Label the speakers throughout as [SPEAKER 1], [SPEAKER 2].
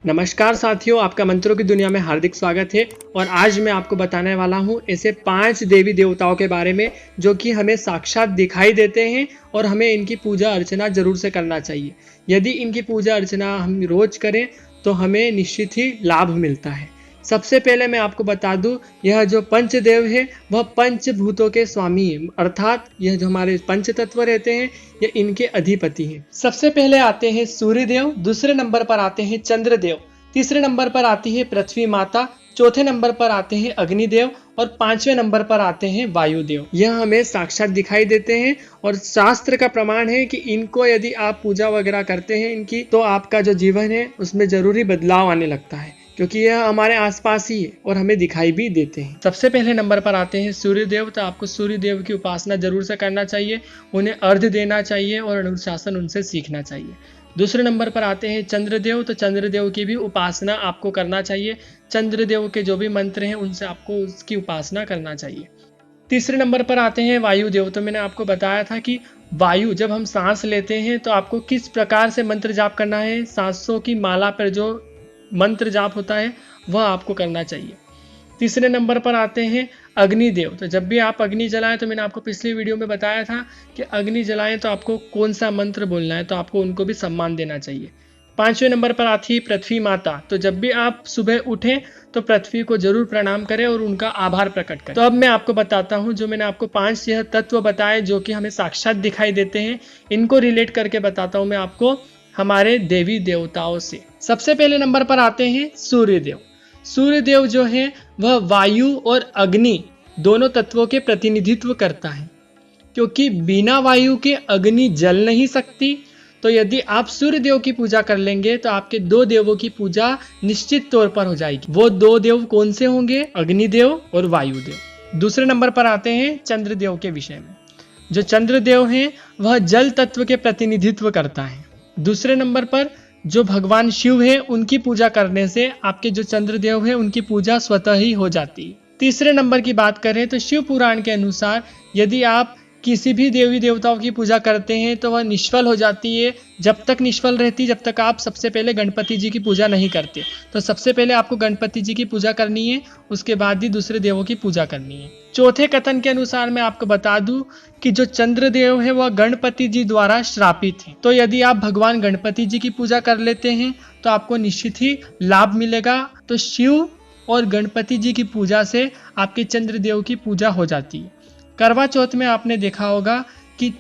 [SPEAKER 1] नमस्कार साथियों, आपका मंत्रों की दुनिया में हार्दिक स्वागत है। और आज मैं आपको बताने वाला हूँ ऐसे 5 देवी देवताओं के बारे में जो कि हमें साक्षात दिखाई देते हैं और हमें इनकी पूजा अर्चना जरूर से करना चाहिए। यदि इनकी पूजा अर्चना हम रोज करें तो हमें निश्चित ही लाभ मिलता है। सबसे पहले मैं आपको बता दूं, यह जो पंचदेव है वह पंचभूतों के स्वामी है, अर्थात यह जो हमारे पंच तत्व रहते हैं ये इनके अधिपति हैं। सबसे पहले आते हैं सूर्यदेव, दूसरे नंबर पर आते हैं चंद्रदेव, तीसरे नंबर पर आती है पृथ्वी माता, चौथे नंबर पर आते हैं अग्निदेव और 5वें नंबर पर आते हैं वायुदेव। यह हमें साक्षात दिखाई देते हैं और शास्त्र का प्रमाण है कि इनको यदि आप पूजा वगैरह करते हैं इनकी, तो आपका जो जीवन है उसमें जरूरी बदलाव आने लगता है, क्योंकि यह हमारे आसपास ही है और हमें दिखाई भी देते हैं। सबसे पहले नंबर पर आते हैं सूर्यदेव। तो आपको सूर्यदेव की उपासना जरूर से करना चाहिए, उन्हें अर्घ्य देना चाहिए और अनुशासन उनसे सीखना चाहिए। दूसरे नंबर पर आते हैं चंद्रदेव। तो चंद्रदेव की भी उपासना आपको करना चाहिए, चंद्रदेव के जो भी मंत्र हैं उनसे आपको उसकी उपासना करना चाहिए। तीसरे नंबर पर आते हैं वायुदेव। तो मैंने आपको बताया था कि वायु जब हम सांस लेते हैं तो आपको किस प्रकार से मंत्र जाप करना है, सांसों की माला पर जो मंत्र जाप होता है वह आपको करना चाहिए। तीसरे नंबर पर आते हैं अग्निदेव। तो जब भी आप अग्नि जलाएं, तो मैंने आपको पिछली वीडियो में बताया था कि अग्नि जलाएं तो आपको कौन सा मंत्र बोलना है, तो आपको उनको भी सम्मान देना चाहिए। 5वें नंबर पर आती है पृथ्वी माता। तो जब भी आप सुबह उठें तो पृथ्वी को जरूर प्रणाम करें और उनका आभार प्रकट करें। तो अब मैं आपको बताता हूँ, जो मैंने आपको 5 यह तत्व बताए जो कि हमें साक्षात दिखाई देते हैं, इनको रिलेट करके बताता हूँ मैं आपको हमारे देवी देवताओं से। सबसे पहले नंबर पर आते हैं सूर्यदेव। सूर्यदेव जो है वह वायु और अग्नि दोनों तत्वों के प्रतिनिधित्व करता है, क्योंकि बिना वायु के अग्नि जल नहीं सकती। तो यदि आप सूर्यदेव की पूजा कर लेंगे तो आपके 2 देवों की पूजा निश्चित तौर पर हो जाएगी। वो 2 देव कौन से होंगे? अग्निदेव और वायुदेव। दूसरे नंबर पर आते हैं चंद्रदेव के विषय में। जो चंद्रदेव है वह जल तत्व के प्रतिनिधित्व करता है। दूसरे नंबर पर जो भगवान शिव है उनकी पूजा करने से आपके जो चंद्रदेव है उनकी पूजा स्वतः ही हो जाती है। तीसरे नंबर की बात करें तो शिव पुराण के अनुसार यदि आप किसी भी देवी देवताओं की पूजा करते हैं तो वह निष्फल हो जाती है। जब तक निष्फल रहती, जब तक आप सबसे पहले गणपति जी की पूजा नहीं करते। तो सबसे पहले आपको गणपति जी की पूजा करनी है, उसके बाद ही दूसरे देवों की पूजा करनी है। चौथे कथन के अनुसार मैं आपको बता दूं कि जो चंद्रदेव है वह गणपति जी द्वारा श्रापित है। तो यदि आप भगवान गणपति जी की पूजा कर लेते हैं तो आपको निश्चित ही लाभ मिलेगा। तो शिव और गणपति जी की पूजा से आपके चंद्रदेव की पूजा हो जाती है। करवा चौथ में आपने देखा होगा कि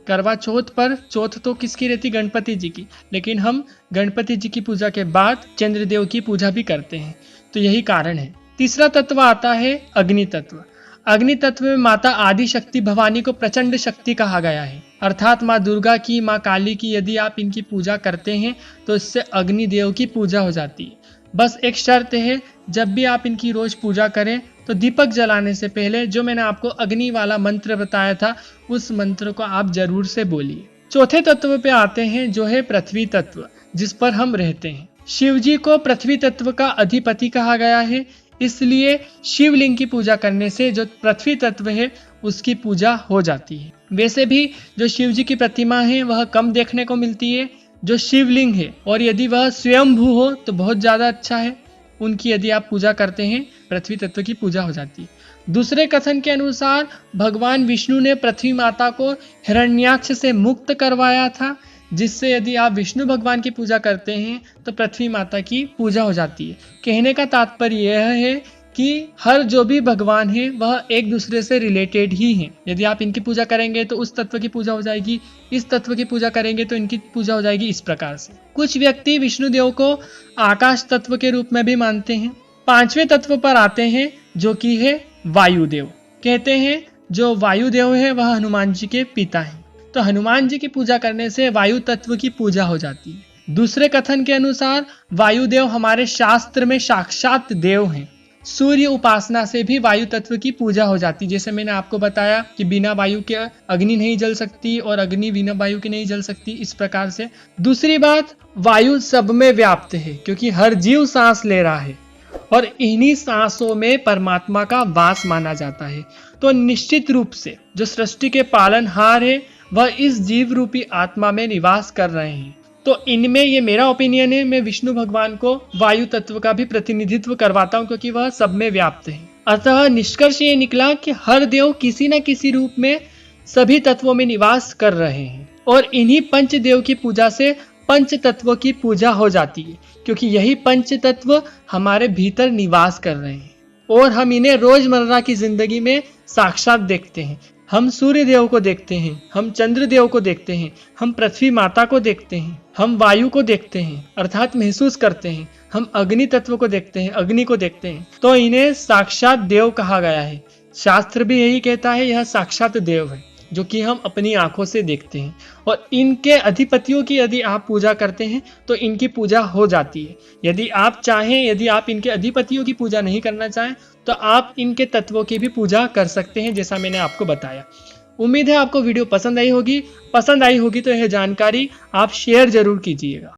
[SPEAKER 1] करवा चौथ पर चौथ तो किसकी रहती? गणपति जी की, लेकिन हम गणपति जी की पूजा के बाद चंद्रदेव की पूजा भी करते हैं। तो यही कारण है। तीसरा तत्व आता है अग्नि तत्व। अग्नि तत्व में माता आदि शक्ति भवानी को प्रचंड शक्ति कहा गया है, अर्थात माँ दुर्गा की, माँ काली की यदि आप इनकी पूजा करते हैं तो इससे अग्निदेव की पूजा हो जाती है। बस एक शर्त है, जब भी आप इनकी रोज पूजा करें तो दीपक जलाने से पहले जो मैंने आपको अग्नि वाला मंत्र बताया था उस मंत्र को आप जरूर से बोलिए। चौथे तत्व पे आते हैं जो है पृथ्वी तत्व, जिस पर हम रहते हैं। शिव जी को पृथ्वी तत्व का अधिपति कहा गया है, इसलिए शिवलिंग की पूजा करने से जो पृथ्वी तत्व है उसकी पूजा हो जाती है। वैसे भी जो शिव जी की प्रतिमा है वह कम देखने को मिलती है, जो शिवलिंग है, और यदि वह स्वयंभू हो तो बहुत ज्यादा अच्छा है। उनकी यदि आप पूजा करते हैं पृथ्वी तत्व की पूजा हो जाती है। दूसरे कथन के अनुसार भगवान विष्णु ने पृथ्वी माता को हिरण्याक्ष से मुक्त करवाया था, जिससे यदि आप विष्णु भगवान की पूजा करते हैं तो पृथ्वी माता की पूजा हो जाती है। कहने का तात्पर्य यह है कि हर जो भी भगवान है वह एक दूसरे से रिलेटेड ही हैं। यदि आप इनकी पूजा करेंगे तो उस तत्व की पूजा हो जाएगी, इस तत्व की पूजा करेंगे तो इनकी पूजा हो जाएगी, इस प्रकार से। कुछ व्यक्ति विष्णुदेव को आकाश तत्व के रूप में भी मानते हैं। 5वें तत्व पर आते हैं जो कि है वायुदेव। कहते हैं जो वायुदेव है वह हनुमान जी के पिता हैं, तो हनुमान जी की पूजा करने से वायु तत्व की पूजा हो जाती है। दूसरे कथन के अनुसार वायुदेव हमारे शास्त्र में साक्षात देव हैं। सूर्य उपासना से भी वायु तत्व की पूजा हो जाती है। जैसे मैंने आपको बताया कि बिना वायु के अग्नि नहीं जल सकती और अग्नि बिना वायु के नहीं जल सकती, इस प्रकार से। दूसरी बात, वायु सब में व्याप्त है, क्योंकि हर जीव सांस ले रहा है और इन्हीं सांसों में परमात्मा का वास माना जाता है। तो निश्चित रूप से जो सृष्टि के पालनहार है वह इस जीव रूपी आत्मा में निवास कर रहे हैं। तो इनमें ये मेरा ओपिनियन है, मैं विष्णु भगवान को वायु तत्व का भी प्रतिनिधित्व करवाता हूँ क्योंकि वह सब में व्याप्त है। अतः निष्कर्ष ये निकला कि हर देव किसी न किसी रूप में सभी तत्वों में निवास कर रहे हैं और इन्हीं पंच देव की पूजा से पंच तत्वों की पूजा हो जाती है, क्योंकि यही पंच तत्व हमारे भीतर निवास कर रहे हैं और हम इन्हें रोजमर्रा की जिंदगी में साक्षात देखते हैं। हम सूर्य देव को देखते हैं, हम चंद्र देव को देखते हैं, हम पृथ्वी माता को देखते हैं, हम वायु को देखते हैं अर्थात महसूस करते हैं, हम अग्नि तत्व को देखते हैं, अग्नि को देखते हैं, तो इन्हें साक्षात देव कहा गया है। शास्त्र भी यही कहता है, यह साक्षात देव है जो कि हम अपनी आंखों से देखते हैं और इनके अधिपतियों की यदि आप पूजा करते हैं तो इनकी पूजा हो जाती है। यदि आप चाहें, यदि आप इनके अधिपतियों की पूजा नहीं करना चाहें तो आप इनके तत्वों की भी पूजा कर सकते हैं, जैसा मैंने आपको बताया। उम्मीद है आपको वीडियो पसंद आई होगी तो यह जानकारी आप शेयर जरूर कीजिएगा।